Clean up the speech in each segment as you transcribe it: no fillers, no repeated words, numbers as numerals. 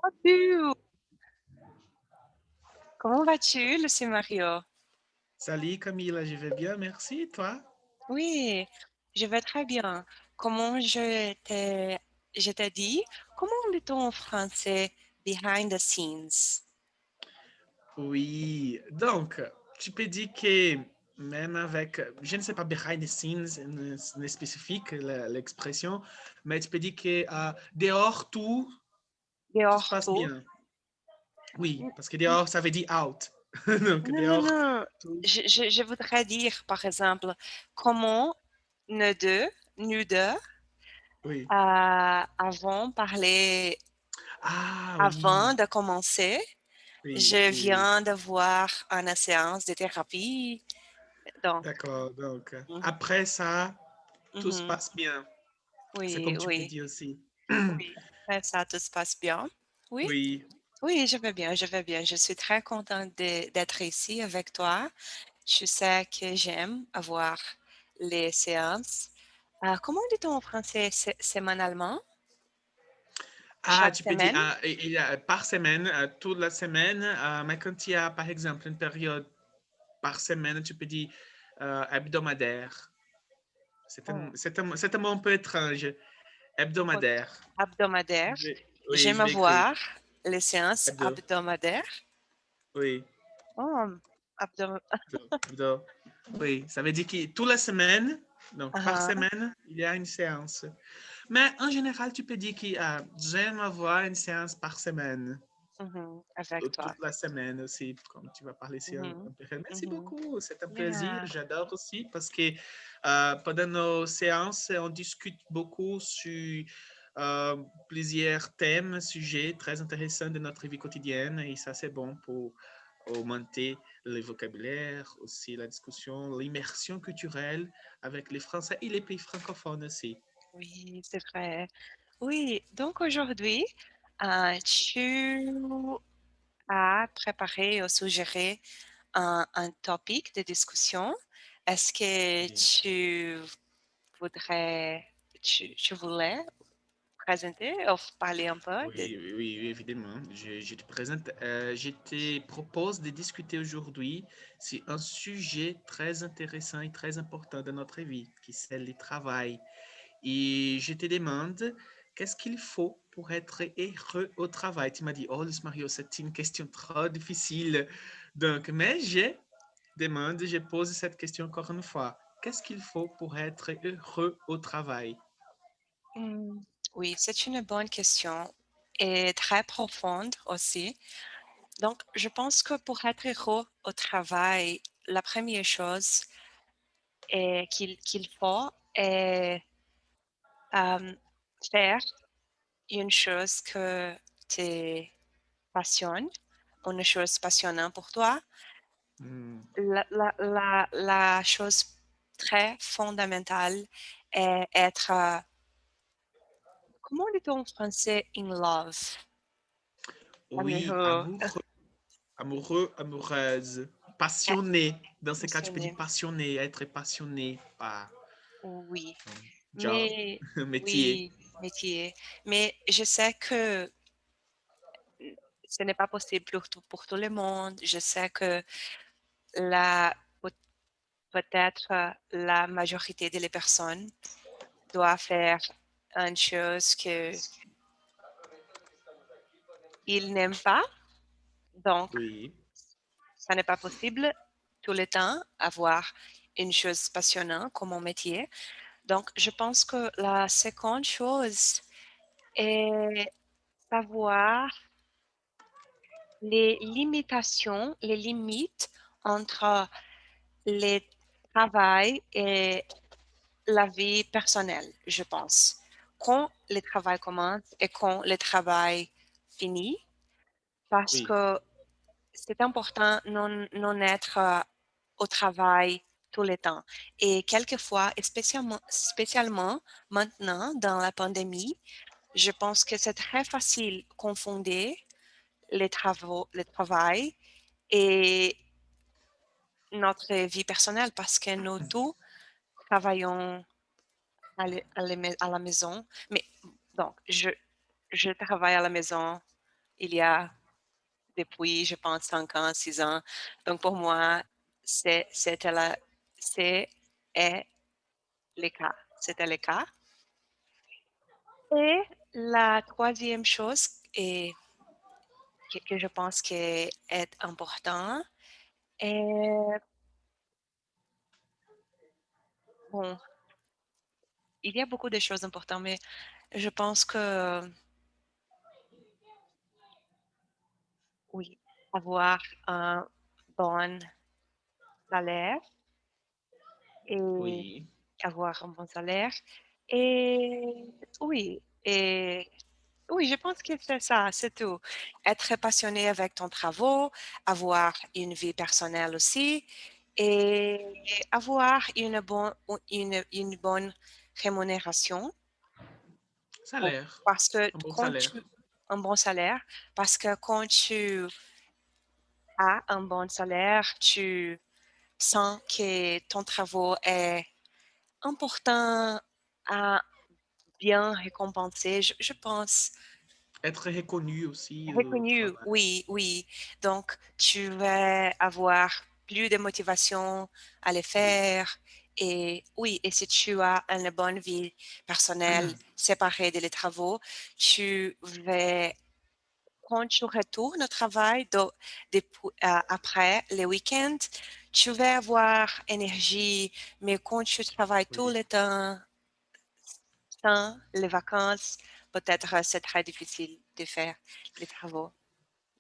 Salut! Comment vas-tu, Lucie Mario? Salut Camille, je vais bien, merci. Et toi? Oui, je vais très bien. Comment je t'ai dit, comment dit-on en français behind the scenes? Oui, donc, tu peux dire que même avec, je ne sais pas, behind the scenes, n'est spécifique l'expression, mais tu peux dire que dehors tout se Dehors passe tout? bien. Oui, N- parce que n- dehors, ça veut dire out. Donc, Non, non, dehors, non. tout. Je voudrais dire, par exemple, comment nous deux, Oui. avons parlé Ah avant oui, de commencer. oui, Je oui, oui. viens de voir une séance de thérapie. Donc, D'accord. Donc, mhm, après ça, tout se mhm. passe bien. C'est Oui, comme tu peux oui. dire aussi. Oui, après ça, tout se passe bien. Oui, Oui. oui, je vais bien, je vais bien. Je suis très contente d'être ici avec toi. Je sais que j'aime avoir les séances. Comment dit-on en français sémanalement? Ah, Chaque tu peux dire semaine? par semaine, toute la semaine, mais quand il y a par exemple une période par semaine, tu peux dire hebdomadaire. Oh, C'est un mot un peu étrange. oh, Hebdomadaire. hebdomadaire. Oui, je J'aime vais écrire. avoir les séances Hebdo. hebdomadaires. Oui, Oh, hebdo- hebdo. Oui, ça veut dire que toute la semaine, donc par Ah, semaine, il y a une séance. Mais en général, tu peux dire que j'aime avoir une séance par semaine. avec toi. Toute la semaine aussi, comme tu vas parler ici Mhm, un peu. Merci mhm. beaucoup, c'est un plaisir. Yeah. J'adore aussi parce que pendant nos séances, on discute beaucoup sur plusieurs thèmes, sujets très intéressants de notre vie quotidienne et ça, c'est bon pour augmenter le vocabulaire, aussi la discussion, l'immersion culturelle avec les Français et les pays francophones aussi. Oui, c'est vrai. Oui, donc aujourd'hui, tu as préparé ou suggéré un topic de discussion. Est-ce que Oui. voudrais, tu voulais présenter ou parler un peu de... Oui, oui, oui, évidemment. Je te présente, je te propose de discuter aujourd'hui sur un sujet très intéressant et très important de notre vie, qui c'est le travail. Et je te demande, qu'est-ce qu'il faut pour être heureux au travail? Tu m'as dit, oh, Luis Mario, c'est une question trop difficile. Donc, mais je pose cette question encore une fois. Qu'est-ce qu'il faut pour être heureux au travail? Hmm, oui, c'est une bonne question et très profonde aussi. Donc, je pense que pour être heureux au travail, la première chose qu'il faut est euh, faire une chose que te passionne, une chose passionnante pour toi. Hmm, La chose très fondamentale est être, comment dit-on en français, in love, oui, amoureux, amoureux, amoureuse, passionné. Dans ce cas, tu peux dire passionné. passionné, être passionné par Oui, job, mais métier. oui, métier. Mais je sais que ce n'est pas possible pour tout le monde. Je sais que la, peut- peut-être la majorité des personnes doit faire une chose que ils n'aiment pas. Donc, Oui, ça n'est pas possible tout le temps avoir une chose passionnante comme mon métier. Donc, je pense que la seconde chose est savoir les limitations, les limites entre le travail et la vie personnelle, je pense. Quand le travail commence et quand le travail finit, parce oui, que c'est important non être au travail tout le temps. Et quelquefois, et spécialement maintenant dans la pandémie, je pense que c'est très facile de confondre le travail et notre vie personnelle parce que nous tous travaillons à la maison. Mais donc, je travaille à la maison il y a depuis, je pense, 5 ans, 6 ans. Donc, pour moi, c'était c'est est le cas. C'était le cas. Et la troisième chose que je pense qui est important, est, bon, il y a beaucoup de choses importantes, mais je pense que oui, avoir un bon salaire et Oui, avoir un bon salaire. Et oui, et oui, je pense que c'est ça, c'est tout. Être passionné avec ton travail, avoir une vie personnelle aussi et avoir une bonne rémunération salaire, parce que un bon quand tu salaire. un bon salaire, parce que quand tu as un bon salaire, tu sens que ton travail est important à bien récompenser, je pense. Être reconnu aussi au Reconnu, travail. oui, oui. Donc, tu vas avoir plus de motivation à le Oui. faire. Et oui, et si tu as une bonne vie personnelle séparée des travaux, tu vas, quand tu retournes au travail après les week-ends, tu vas avoir énergie, mais quand tu travailles tout Oui. le temps, sans les vacances, peut-être c'est très difficile de faire les travaux.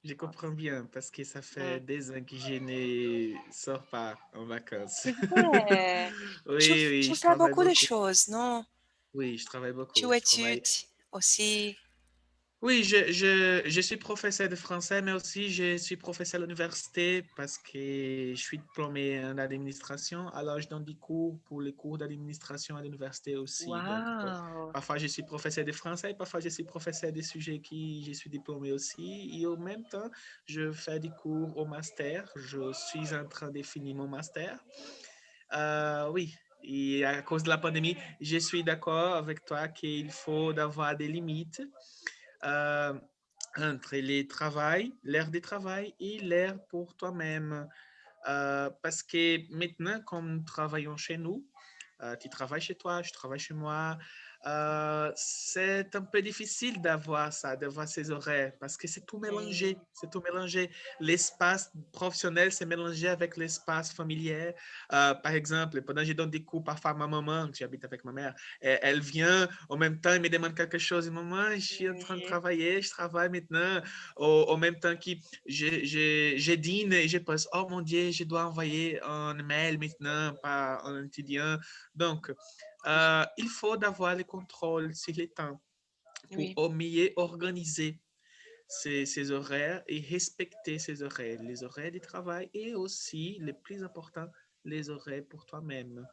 Je comprends bien parce que ça fait Mm. des ans que je ne sors pas en vacances. C'est vrai. Tu, Oui, oui, tu je fais travaille beaucoup de beaucoup. choses, non? Oui, je travaille beaucoup. Tu Je travaille. études aussi. Oui, je suis professeur de français, mais aussi je suis professeur à l'université parce que je suis diplômé en administration. Alors, je donne des cours pour les cours d'administration à l'université aussi. Donc, Wow. parfois, je suis professeur de français, parfois, je suis professeur des sujets qui je suis diplômé aussi. Et au même temps, je fais des cours au master. Je suis en train de finir mon master. Oui, et à cause de la pandémie, je suis d'accord avec toi qu'il faut avoir des limites euh, entre les travail, l'air de travail et l'air pour toi-même. Parce que maintenant, comme nous travaillons chez nous, tu travailles chez toi, je travaille chez moi. C'est un peu difficile d'avoir ça, d'avoir ces horaires, parce que c'est tout mélangé, Oui. c'est tout mélangé. L'espace professionnel, c'est mélangé avec l'espace familier. Par exemple, pendant que je donne des cours parfois à ma maman, que j'habite avec ma mère, elle vient, en même temps, elle me demande quelque chose. Maman, je suis en train de Oui. travailler, je travaille maintenant, au même temps que je dîne et je pense, oh mon Dieu, je dois envoyer un mail maintenant, pas un étudiant. Donc, il faut avoir le contrôle sur les temps pour Oui. au mieux organiser ses horaires et respecter ses horaires, les horaires du travail et aussi, le plus important, les horaires pour toi-même.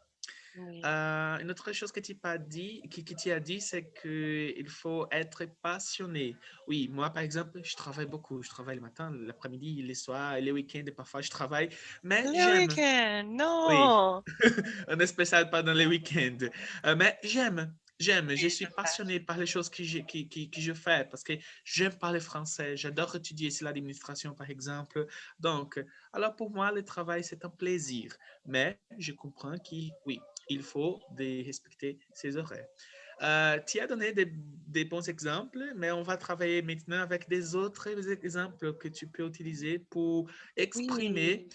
Oui. Une autre chose que tu as dit, qui tu as dit, c'est qu'il faut être passionné. Oui, moi, par exemple, je travaille beaucoup. Je travaille le matin, l'après-midi, les soirs, les week-ends, et parfois je travaille. Mais Le j'aime. week-end, Oui, non. un spécial pendant les week-ends. Mais j'aime, je Oui, suis je sais. passionné par les choses que je fais parce que j'aime parler français, j'adore étudier sur l'administration, par exemple. Donc, alors pour moi, le travail, c'est un plaisir. Mais je comprends qu'il, oui, il faut respecter ses horaires. Tu as donné des bons exemples, mais on va travailler maintenant avec des autres exemples que tu peux utiliser pour exprimer Oui.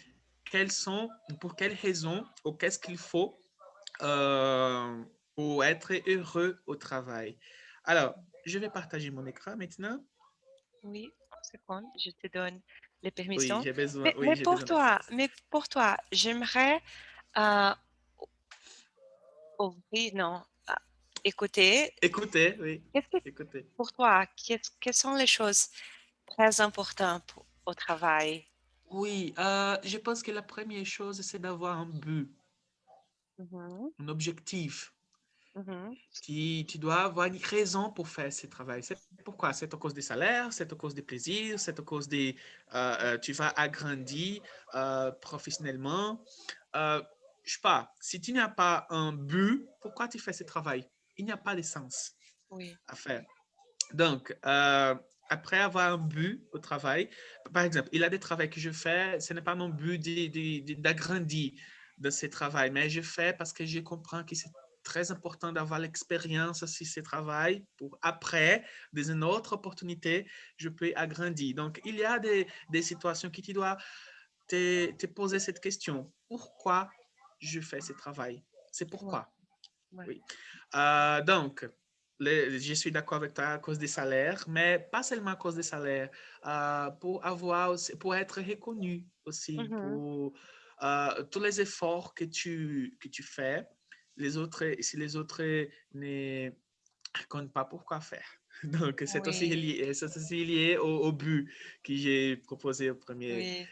quelles sont, pour quelles raisons ou qu'est-ce qu'il faut euh, pour être heureux au travail. Alors, je vais partager mon écran maintenant. Oui, une seconde, je te donne les Oui, permissions. j'ai besoin, Mais, oui, mais j'ai pour besoin d'aide. toi, mais pour toi, j'aimerais euh, ouvrir, non, écouter. Écoutez, oui, Qu'est-ce que écoutez. pour toi, quelles sont les choses très importantes au travail? Oui, je pense que la première chose, c'est d'avoir un but, Mhm, un objectif. mhm, Tu dois avoir une raison pour faire ce travail. C'est pourquoi? C'est à cause des salaires, c'est à cause des plaisirs, c'est à cause des... tu vas agrandir professionnellement. Je sais pas, si tu n'as pas un but, pourquoi tu fais ce travail? Il n'y a pas de sens oui, à faire. Donc, après avoir un but au travail, par exemple, il y a des travaux que je fais, ce n'est pas mon but d'agrandir de ces travaux, mais je fais parce que je comprends que c'est très important d'avoir l'expérience sur ces travaux pour après, dans une autre opportunité, je peux agrandir. Donc, il y a des situations que tu dois te poser cette question. Pourquoi je fais ce travail? C'est Ouais, pourquoi. ouais. Oui. Donc, je suis d'accord avec toi à cause des salaires, mais pas seulement à cause des salaires, pour avoir pour être reconnu aussi, Mhm. pour tous les efforts que tu fais, les autres, si les autres ne comptent pas pourquoi faire. Donc, Oui, c'est aussi lié au but que j'ai proposé au premier oui,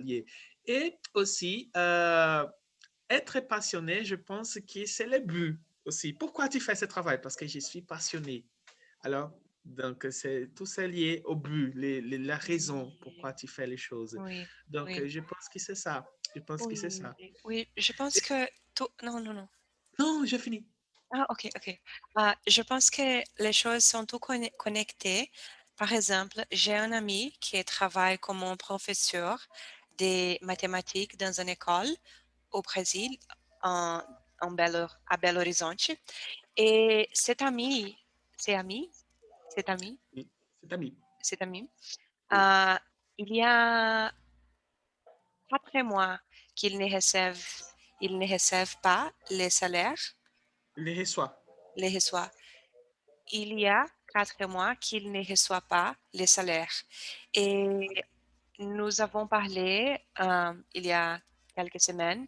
lié. Et aussi, être passionné, je pense que c'est le but aussi. Pourquoi tu fais ce travail? Parce que je suis passionné. Alors, donc, c'est tout ça lié au but, la raison oui, pourquoi tu fais les choses. oui, Donc, oui, je pense que c'est ça. Je pense que c'est oui, ça. oui. Je pense Et- que tout. Non, non, non. non, j'ai fini. Ah, ok, ok. Je pense que les choses sont tout connectées. Par exemple, j'ai un ami qui travaille comme un professeur des mathématiques dans une école au Brésil, en, à Belo Horizonte. Et cet ami, Oui, c'est ami. cet ami, Oui. euh, il y a 4 mois qu'il il ne reçoivent pas les salaires, Il les reçoit. les reçoit. Il y a 4 mois qu'il ne reçoit pas les salaires. Et nous avons parlé il y a quelques semaines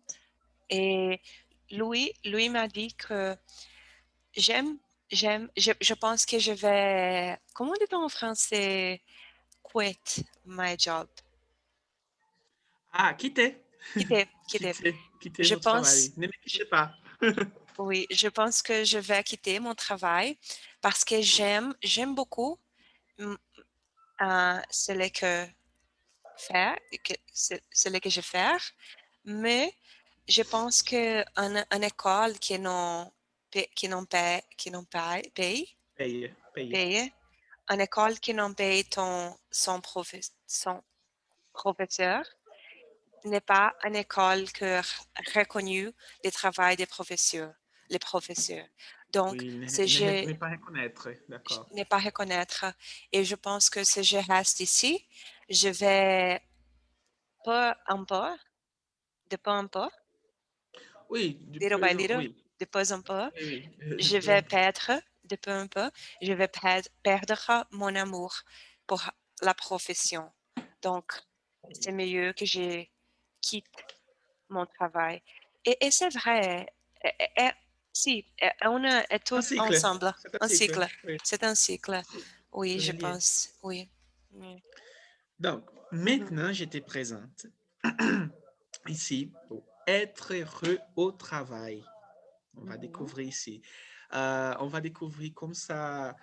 et lui m'a dit que j'aime, je pense que je vais, comment dit-on en français, quit my job. Ah, quittez. Quitter. Quittez Je votre travail. pense, Ne me je- quittez pas. oui, je pense que je vais quitter mon travail parce que j'aime beaucoup mm, ce que faire, ce que je fais, mais je pense que une école qui n'ont pas Paye, paye. payé, une école qui n'ont paye son professeur n'est pas une école que reconnue le travail des professeurs, les professeurs. Donc, Oui, si je ne pas reconnaître. je D'accord. n'ai pas reconnaître et je pense que si je reste ici, je vais pas un peu, de pas en pas, Oui, little by little, oui. de pas en pas, Oui, oui. je vais perdre de peu en peu, je vais perdre mon amour pour la profession. Donc, c'est mieux que je quitte mon travail. Et c'est vrai, si, on est Un tous cycle. ensemble, C'est un un cycle. cycle. Oui, C'est un cycle. Oui, je c'est lié. pense, oui. Oui. Donc, Mhm, maintenant, je te présente ici pour être heureux au travail. On va mhm, découvrir ici. On va découvrir comme ça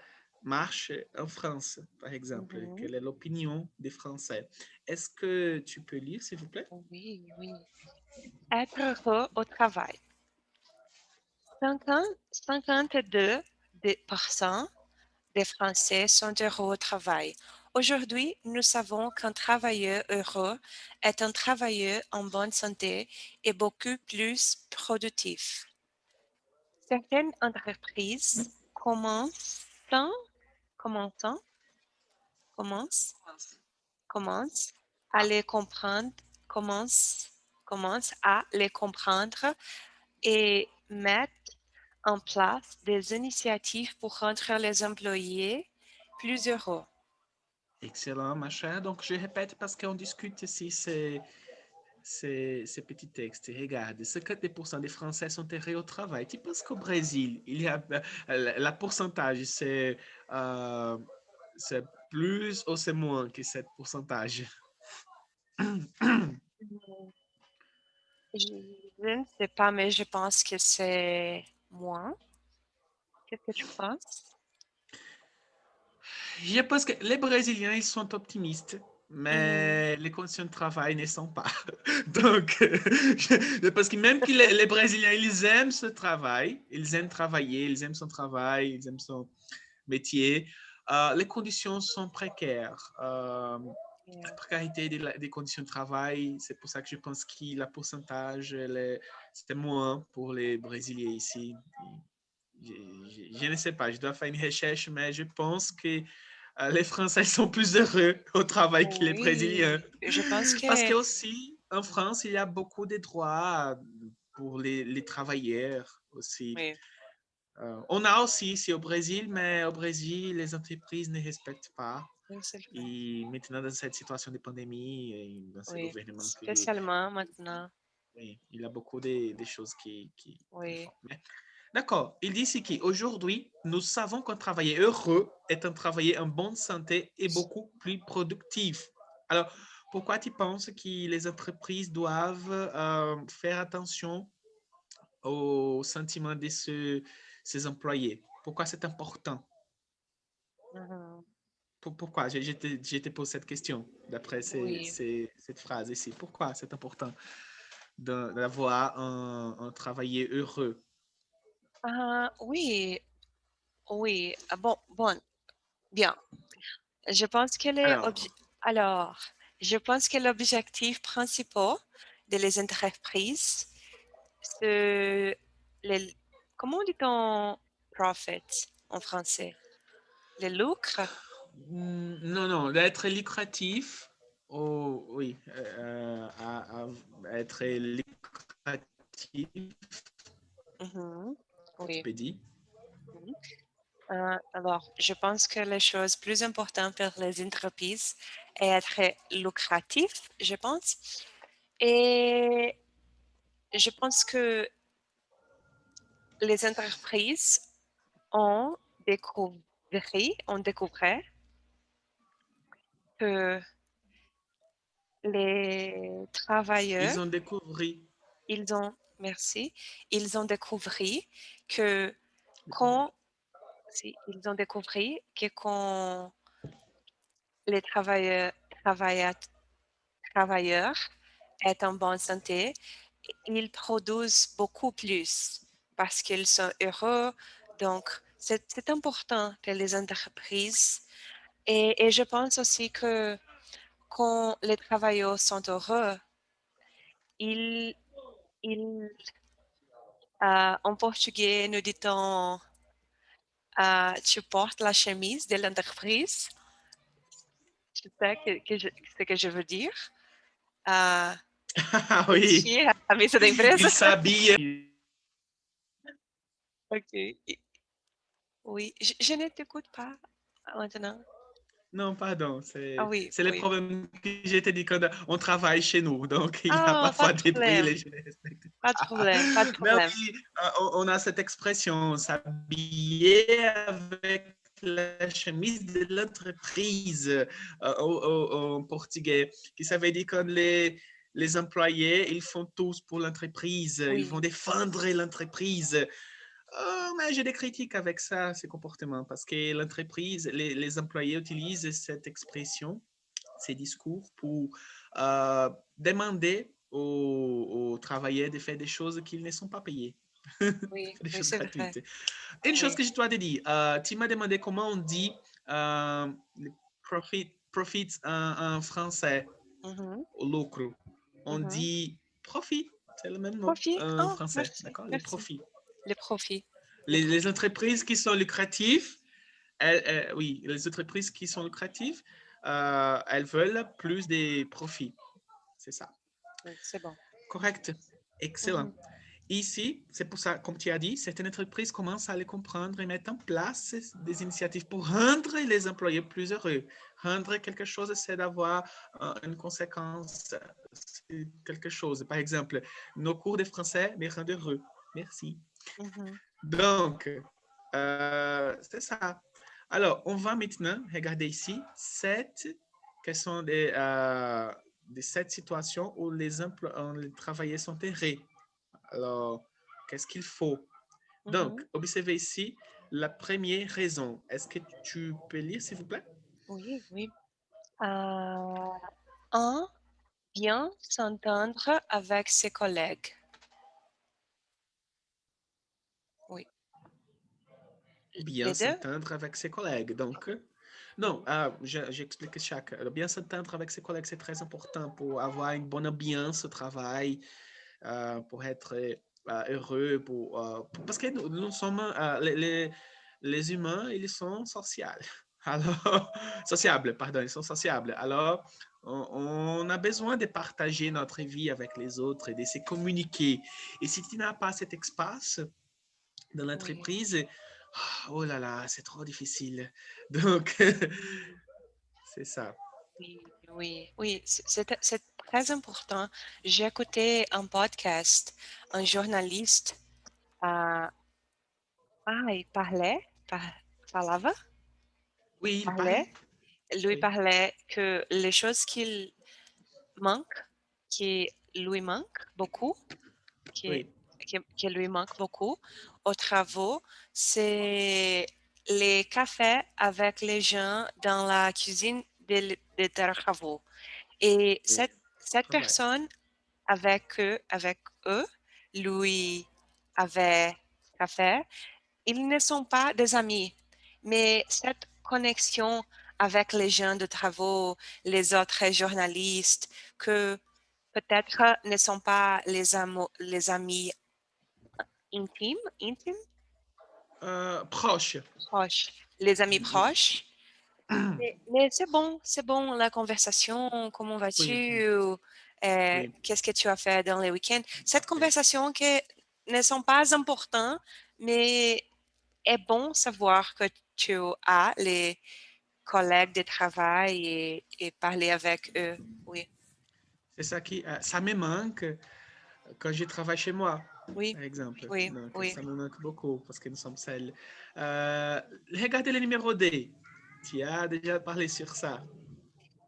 marche en France, par exemple. mhm. Quelle est l'opinion des Français? Est-ce que tu peux lire, s'il vous plaît? Oui, oui. Être heureux au travail. 52% des Français sont heureux au travail. Aujourd'hui, nous savons qu'un travailleur heureux est un travailleur en bonne santé et beaucoup plus productif. Certaines entreprises commençant, commencent, commencent à les comprendre, commencent, commencent à les comprendre et mettent en place des initiatives pour rendre les employés plus heureux. Excellent, ma chère. Donc, je répète parce qu'on discute ici ces petits textes. Regarde, 50% des Français sont heureux au travail. Tu penses qu'au Brésil, il y a la pourcentage, euh, c'est plus ou c'est moins que 7%? Je, je ne sais pas, mais je pense que c'est moins. Qu'est-ce que tu penses? Je pense que les Brésiliens, ils sont optimistes, Mhm. mais les conditions de travail ne sont pas. Donc, parce que même que les Brésiliens, ils aiment ce travail, ils aiment travailler, ils aiment son travail, ils aiment son métier. les conditions sont précaires. La Yeah. précarité des conditions de travail, c'est pour ça que je pense que le pourcentage, c'est moins pour les Brésiliens ici. Je ne sais pas, je dois faire une recherche, mais je pense que les Français sont plus heureux au travail que les Brésiliens. Oui, je pense Parce que que aussi, en France, il y a beaucoup de droits pour les travailleurs aussi. oui, On a aussi ici au Brésil, mais au Brésil, les entreprises ne respectent pas. oui, c'est vrai. Et maintenant, dans cette situation de pandémie, et dans ce Oui, gouvernement spécialement maintenant. oui, il y a beaucoup de choses qui Oui. font. D'accord. Il dit ici qu'aujourd'hui, nous savons qu'un travailleur heureux est un travailleur en bonne santé et beaucoup plus productif. Alors, pourquoi tu penses que les entreprises doivent faire attention aux sentiments de ces employés? Pourquoi c'est important? Mhm. Pourquoi? Je te pose cette question d'après Oui. cette phrase ici. Pourquoi c'est important d'avoir un travailleur heureux? Oui, oui. Bon, bien. Je pense que les Alors, obje- Alors, je pense que l'objectif principal de les entreprises, c'est les, comment dit-on profit en français? Le lucre? non, non, d'être lucratif, oh, oui, à être lucratif, Mhm. tu Oui. peux dire. Mhm. Alors, je pense que les choses plus importantes pour les entreprises est être lucratif, je pense. Et je pense que les entreprises ont découvert que les Ils travailleurs, ont découvert, ils ont, merci, ils ont découvert que quand, ils ont découvert que quand les travailleurs, travailleurs est en bonne santé, ils produisent beaucoup plus parce qu'ils sont heureux. Donc, c'est important que les entreprises, et je pense aussi que quand les travailleurs sont heureux, ils, ils en portugais, nous dit-on, tu portes la chemise de l'entreprise. Tu sais ce que je veux dire. Euh, ah oui, Vestir a camisa da ils empresa. s'habillent. Ok. Oui, je ne t'écoute pas maintenant. Non, pardon, Ah oui, c'est le oui. problème que j'ai dit quand on travaille chez nous. Donc, il y a Ah, pas parfois de des bruits, problème. les gens ne respectent Pas de pas. problème, pas de Mais problème. oui, on a cette expression, s'habiller avec la chemise de l'entreprise en portugais, qui ça veut dire quand les employés, ils font tous pour l'entreprise, ils vont Oui. défendre l'entreprise. Mais j'ai des critiques avec ça, ces comportements, parce que l'entreprise, les employés utilisent cette expression, ces discours pour demander aux travailleurs de faire des choses qu'ils ne sont pas payés, Oui, des oui, choses c'est vrai. gratuites. Une chose Oui. que je dois te dire, tu m'as demandé comment on dit euh, profits en français, Mhm, au lucre. On mhm. dit profit, c'est le même mot Profit. en Oh, français, merci, d'accord? Les merci. profits. Le profit. Le Les profit. entreprises qui sont lucratives, oui, les entreprises qui sont lucratives, elles veulent plus de profits. C'est ça. Oui, c'est bon. Correct. Excellent. Mhm, Ici, c'est pour ça, comme tu as dit, certaines entreprises commencent à les comprendre et mettre en place des initiatives pour rendre les employés plus heureux. Rendre quelque chose, c'est d'avoir une conséquence, c'est quelque chose. Par exemple, nos cours de français me rendent heureux. Merci. mhm. Donc, c'est ça. Alors, on va maintenant regarder ici quelles sont des sept situations où les travailleurs sont errés. Alors, qu'est-ce qu'il faut? Donc, Mhm. observez ici la première raison. Est-ce que tu peux lire, s'il vous plaît? Oui, oui. Euh, un, bien s'entendre avec ses collègues. Oui. Bien Les deux? s'entendre avec ses collègues. Donc, Non, j'explique chaque. Bien s'entendre avec ses collègues, c'est très important pour avoir une bonne ambiance au travail, pour être heureux, parce que nous sommes, les humains, ils sont sociaux. Alors, sociables, pardon, ils sont sociables. Alors, on a besoin de partager notre vie avec les autres et de se communiquer. Et si tu n'as pas cet espace dans Oui, l'entreprise, oh là là, c'est trop difficile. Donc, oui, c'est ça. oui, oui, c'est très important. J'ai écouté un podcast, un journaliste, euh, il parlait, parlava, Oui, il parlait, parlait. lui Oui, parlait que les choses manque, qui lui manque beaucoup, qui, oui, qui lui manque beaucoup aux travaux, c'est les cafés avec les gens dans la cuisine des travaux. Et oui. cette Travail. personne avec eux, lui avait café, ils ne sont pas des amis, mais cette connexion avec les gens de travaux, les autres journalistes, que peut-être ne sont pas les amis intimes, Proche. proches, les amis Oui, proches. Mais c'est bon la conversation, comment oui, vas-tu? oui. Qu'est-ce que tu as fait dans les week-ends? Cette conversation qui ne sont pas importantes, mais est bon savoir que tu as les collègues de travail et parler avec eux. Oui, C'est ça ça me manque quand je travaille chez moi, oui, par exemple. oui, Donc, oui. ça me manque beaucoup parce que nous sommes seuls. Regardez le numéro D. Tu as déjà parlé sur ça.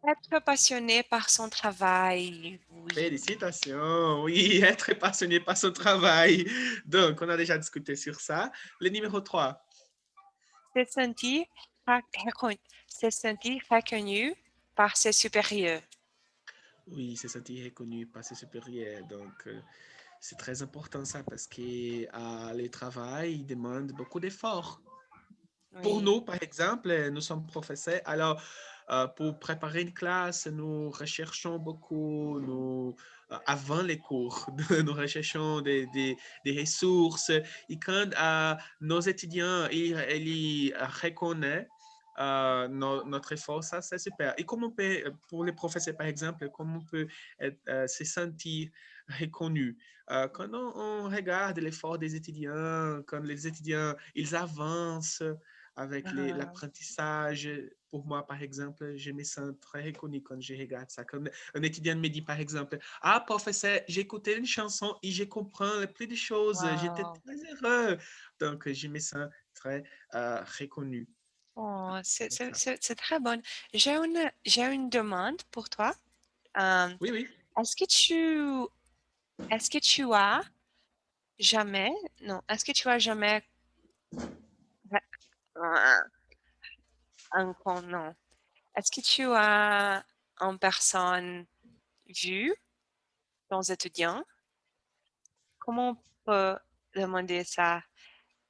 Être passionné par son travail, oui. Félicitations. Oui, être passionné par son travail. Donc, on a déjà discuté sur ça. Le numéro 3. Se sentir, se sentir reconnu par ses supérieurs. Oui, c'est sentir reconnu par ses supérieurs. Donc, c'est très important ça parce que le travail demande beaucoup d'efforts. Pour Oui. nous, par exemple, nous sommes professeurs. Alors, pour préparer une classe, nous recherchons beaucoup, avant les cours, nous recherchons des ressources. Et quand nos étudiants ils reconnaissent notre effort, ça c'est super. Et comment on peut, pour les professeurs par exemple, comment on peut se sentir reconnu quand on regarde l'effort des étudiants, quand les étudiants ils avancent, avec Ah, l'apprentissage. Pour moi, par exemple, je me sens très reconnu quand je regarde ça. Quand un étudiant me dit, par exemple, ah, professeur, j'ai écouté une chanson et je comprends plus de choses, j'étais wow. très heureux. Donc, je me sens très reconnu. Oh, C'est ça. c'est très bon. J'ai une demande pour toi. Euh, Oui, oui. est-ce que est-ce que tu as jamais, non, est-ce que tu as jamais, non, est-ce que tu as en personne vu ton étudiant? Comment on peut demander ça?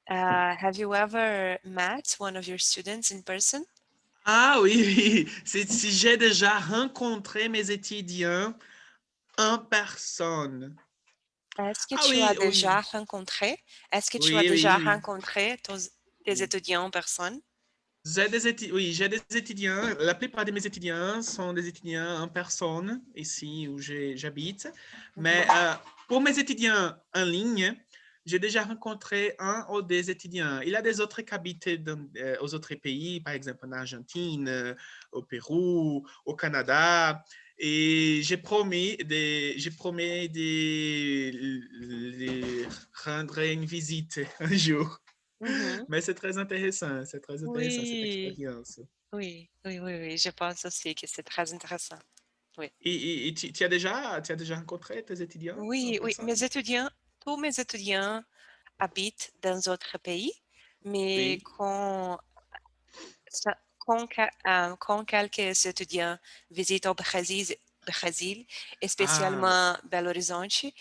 Have you ever met one of your students in person? Ah oui, oui. Si j'ai déjà rencontré mes étudiants en personne. Est-ce que Ah tu as oui, déjà oui. rencontré, est-ce que tu as Oui, oui, déjà oui. rencontré tes Oui. étudiants en personne? Oui, j'ai des étudiants. La plupart de mes étudiants sont des étudiants en personne, ici où j'habite. Mais Mhm. pour mes étudiants en ligne, j'ai déjà rencontré un ou des étudiants. Il y a des autres qui habitent aux autres pays, par exemple en Argentine, au Pérou, au Canada. Et j'ai promis de les rendre une visite un jour. Mhm. Mais c'est très intéressant cette Oui, expérience. oui, je pense aussi que c'est très intéressant. Oui, Et tu as déjà rencontré tes étudiants en oui, personne? tous mes étudiants habitent dans d'autres pays, mais Oui. quand quelques étudiants visitent au Brésil, et Ah, spécialement Belo Horizonte, oui,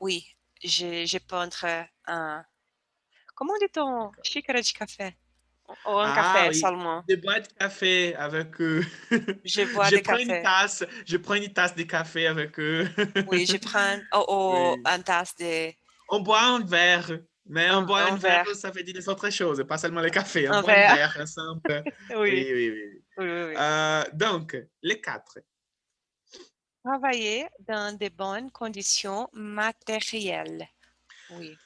oui, je peux entrer comment dit-on d'accord. xícara de café? ou un Ah café oui, seulement. des boîtes de café avec eux. Je bois des cafés. Je prends une tasse de café avec eux. Oui, je prends Oui. un tasse de On boit un verre, mais on boit un un verre, verre. ça veut dire des autres choses, pas seulement le café. On Un boit un verre. verre ensemble. Oui, Oui, oui, oui. oui, oui, oui. Donc, les quatre. Travailler dans de bonnes conditions matérielles. Oui,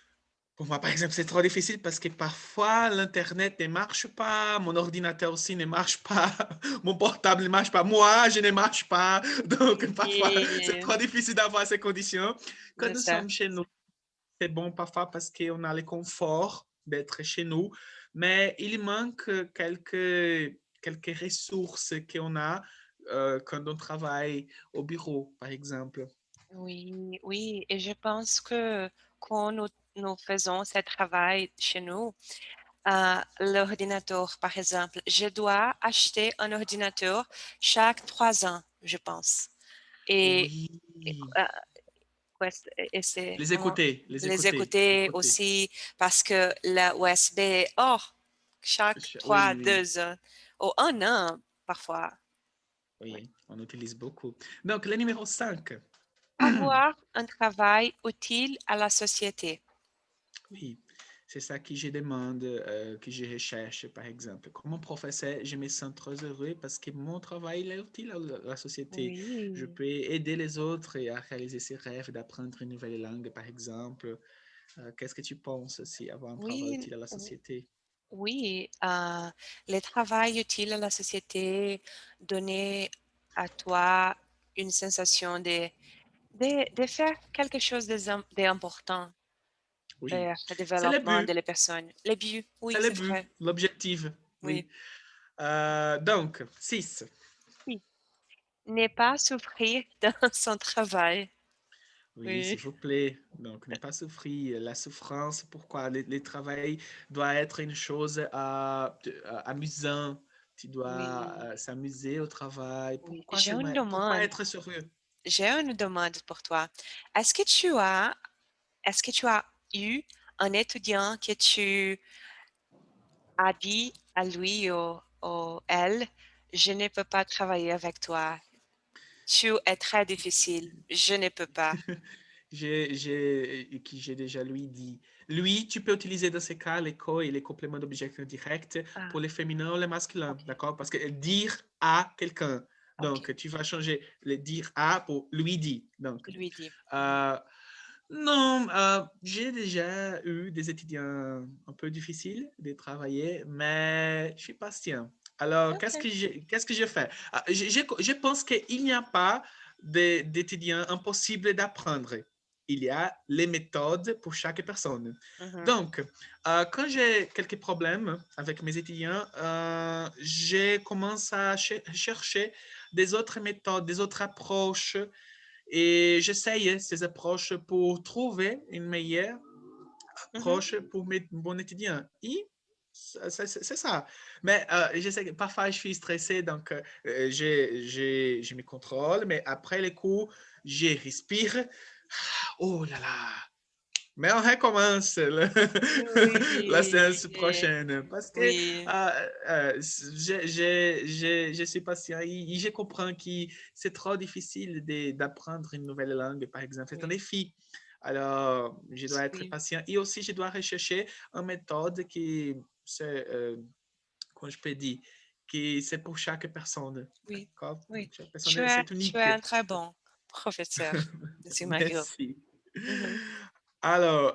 Pour moi, par exemple, c'est trop difficile parce que parfois, l'Internet ne marche pas, mon ordinateur aussi ne marche pas, mon portable ne marche pas, moi, je ne marche pas. Donc, parfois, c'est oui, trop difficile d'avoir ces conditions. Quand je nous sais. sommes chez nous, c'est bon parfois parce qu'on a le confort d'être chez nous, mais il manque quelques ressources qu'on a quand on travaille au bureau, par exemple. Oui, oui, et je pense que quand nous faisons ce travail chez nous, l'ordinateur, par exemple, je dois acheter un ordinateur chaque 3 ans, je pense. Et, Oui, et, euh, et c'est comment les les écouter, écouter écouter. aussi parce que la USB, oh, chaque Oui, trois, oui, 2 ans, ou un an parfois. Oui. oui, on utilise beaucoup. Donc, le numéro 5. Avoir un travail utile à la société. Oui, c'est ça que je demande, que je recherche, par exemple. Comme professeur, je me sens très heureux parce que mon travail il est utile à la société. Je Oui, peux aider les autres à réaliser ses rêves, d'apprendre une nouvelle langue, par exemple. Qu'est-ce que tu penses aussi, avoir un travail oui, utile à la société? oui. Le travail utile à la société, donner à toi une sensation de faire quelque chose d'important Oui, vers le c'est le développement de but, les personnes. Les buts, oui, c'est le c'est but, vrai. l'objectif, Oui. oui. Donc, 6. Oui. Ne pas souffrir dans son travail. Oui, Oui, s'il vous plaît. Donc, ne pas souffrir. La souffrance, pourquoi? Le travail doit être une chose amusante. Tu dois oui, s'amuser au travail. oui. Pourquoi être sérieux? J'ai une demande pour toi. Est-ce que tu as, est-ce que tu as eu un étudiant que tu as dit à lui ou elle, je ne peux pas travailler avec toi. Tu es très difficile. Je ne peux pas. J'ai déjà lui dit. Lui, tu peux utiliser dans ce cas les co et les compléments d'objet direct pour Ah, les féminins ou les masculins, ok, d'accord? Parce que dire à quelqu'un. ok. Donc, tu vas changer le dire à pour lui dit. Donc, Lui dit. Mhm. euh, non, j'ai déjà eu des étudiants un peu difficiles de travailler, mais je suis patient. Alors, Ok. qu'est-ce que je fais? Je pense qu'il n'y a pas d'étudiants impossibles d'apprendre. Il y a les méthodes pour chaque personne. Mhm. Donc, quand j'ai quelques problèmes avec mes étudiants, je commence à chercher des autres méthodes, des autres approches et j'essaye ces approches pour trouver une meilleure Mhm. approche pour mon étudiant. Et c'est ça. Mais je sais que parfois je suis stressé, donc je me contrôle, mais après les cours, je respire. Oh là là! Mais on recommence la Oui, séance prochaine parce que oui, je suis patient et je comprends que c'est trop difficile d'apprendre une nouvelle langue, par exemple. C'est un oui, défi. Alors, je dois être oui, patient et aussi je dois rechercher une méthode qui, c'est, comment je peux dire, qui c'est pour chaque personne. oui, D'accord? oui. Chaque personne, c'est Tu unique. es un très bon professeur, Monsieur McGill. Merci. Mhm. Alors,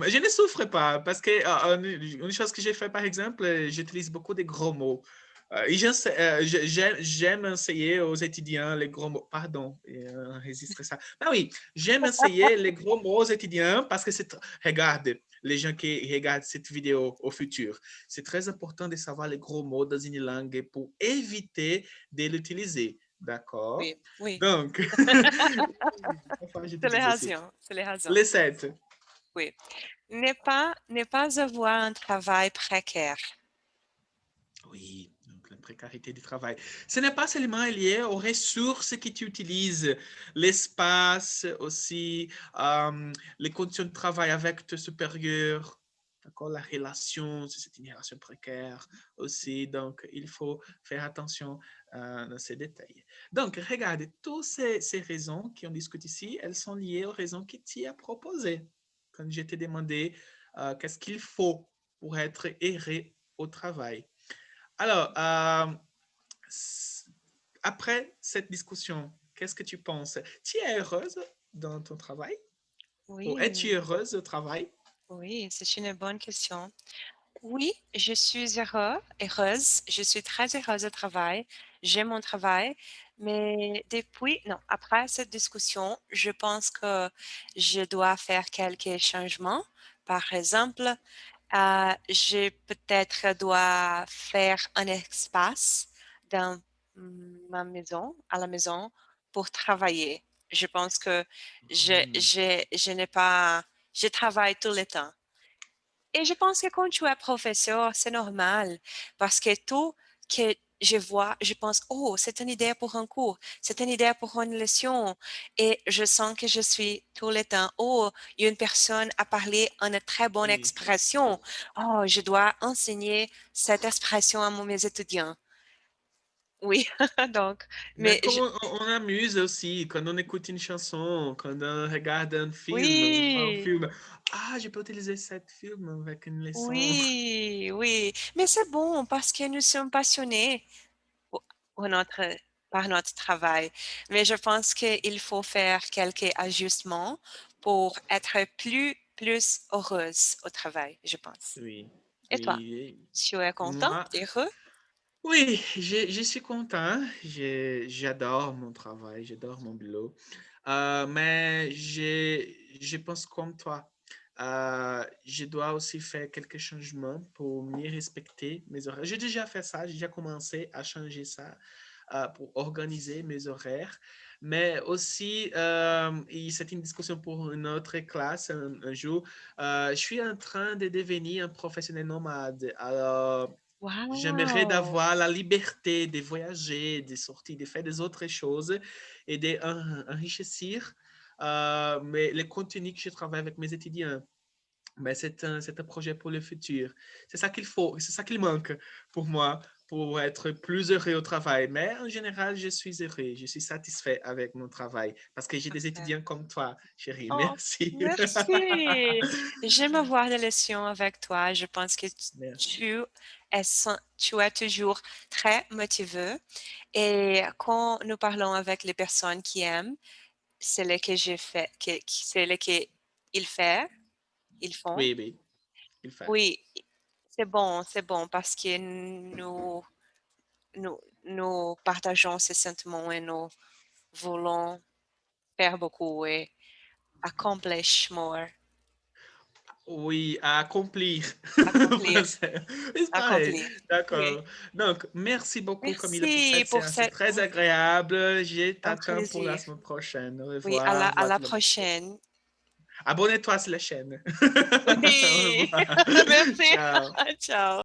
je ne souffre pas parce que une chose que j'ai fait, par exemple, j'utilise beaucoup de gros mots. Et j'aime enseigner aux étudiants les gros mots. Pardon, enregistrer ça. Ah oui, j'aime enseigner les gros mots aux étudiants parce que regarde, les gens qui regardent cette vidéo au futur, c'est très important de savoir les gros mots dans une langue pour éviter de l'utiliser. D'accord? Oui, oui. Donc, enfin, C'est les j'utilise aussi. raisons, c'est les raisons. Les 7. Oui. Ne pas avoir un travail précaire. Oui, donc la précarité du travail. Ce n'est pas seulement lié aux ressources que tu utilises, l'espace aussi, les conditions de travail avec tes supérieurs. D'accord? La relation, c'est une relation précaire aussi, donc il faut faire attention à ces détails. Donc, regardez, toutes ces raisons qui ont discuté ici, elles sont liées aux raisons que tu as proposées. Quand je t'ai demandé qu'est-ce qu'il faut pour être heureux au travail. Alors, après cette discussion, qu'est-ce que tu penses? Tu es heureuse dans ton travail? Ou es-tu Oui, heureuse au travail? oui, c'est une bonne question. Oui, je suis heureuse. Je suis très heureuse au travail. J'aime mon travail. Mais depuis, non, après cette discussion, je pense que je dois faire quelques changements. Par exemple, je peut-être dois faire un espace dans ma maison, à la maison, pour travailler. Je pense que Hmm. je n'ai pas, je travaille tout le temps. Et je pense que quand tu es professeur, c'est normal parce que tout que je vois, je pense, oh, c'est une idée pour un cours, c'est une idée pour une leçon. Et je sens que je suis tout le temps, oh, il y a une personne a parlé une très bonne Oui. expression. Oh, je dois enseigner cette expression à mes étudiants. Oui, donc, Mais mais comme on amuse aussi, quand on écoute une chanson, quand on regarde un film, on voit un oui, film, ah, je peux utiliser cette film avec une leçon. oui, oui. Mais c'est bon parce que nous sommes passionnés. Pour notre, par notre travail. Mais je pense qu'il faut faire quelques ajustements pour être plus heureuse au travail, je pense. Oui, Et toi, oui. tu es content, Moi, heureux? oui, je suis content. J'adore mon travail, j'adore mon boulot. Mais je pense comme toi. Je dois aussi faire quelques changements pour mieux respecter mes horaires. J'ai déjà fait ça, j'ai déjà commencé à changer ça pour organiser mes horaires. Mais aussi, et c'est une discussion pour une autre classe un jour, je suis en train de devenir un professionnel nomade. Alors, j'aimerais Wow! d'avoir la liberté de voyager, de sortir, de faire des autres choses et d'enrichir mais les contenus que je travaille avec mes étudiants. Mais c'est un projet pour le futur. C'est ça qu'il faut, c'est ça qu'il manque pour moi pour être plus heureux au travail. Mais en général, je suis heureux, je suis satisfait avec mon travail parce que j'ai des Parfait. étudiants comme toi, chérie. Oh, Merci. merci! J'aime avoir des leçons avec toi. Je pense que Merci. tu tu es toujours très motivé. Et quand nous parlons avec les personnes qui aiment, c'est le que j'ai fait, c'est le qu'ils font, ils font. Oui, oui, il fait. Oui, c'est bon parce que nous partageons ces sentiments et nous voulons faire beaucoup et accomplish more, Oui, à accomplir. accomplir, C'est pareil. accomplir. Oui. D'accord. Donc, merci beaucoup, Camilla, pour Merci cette pour séance. C'est cette, très agréable. Je un t'attends pour la plaisir. semaine prochaine. Au Oui, revoir. à À la tout le monde. prochaine. Abonne-toi sur la chaîne. Au Oui, revoir. merci. Ciao. Ciao.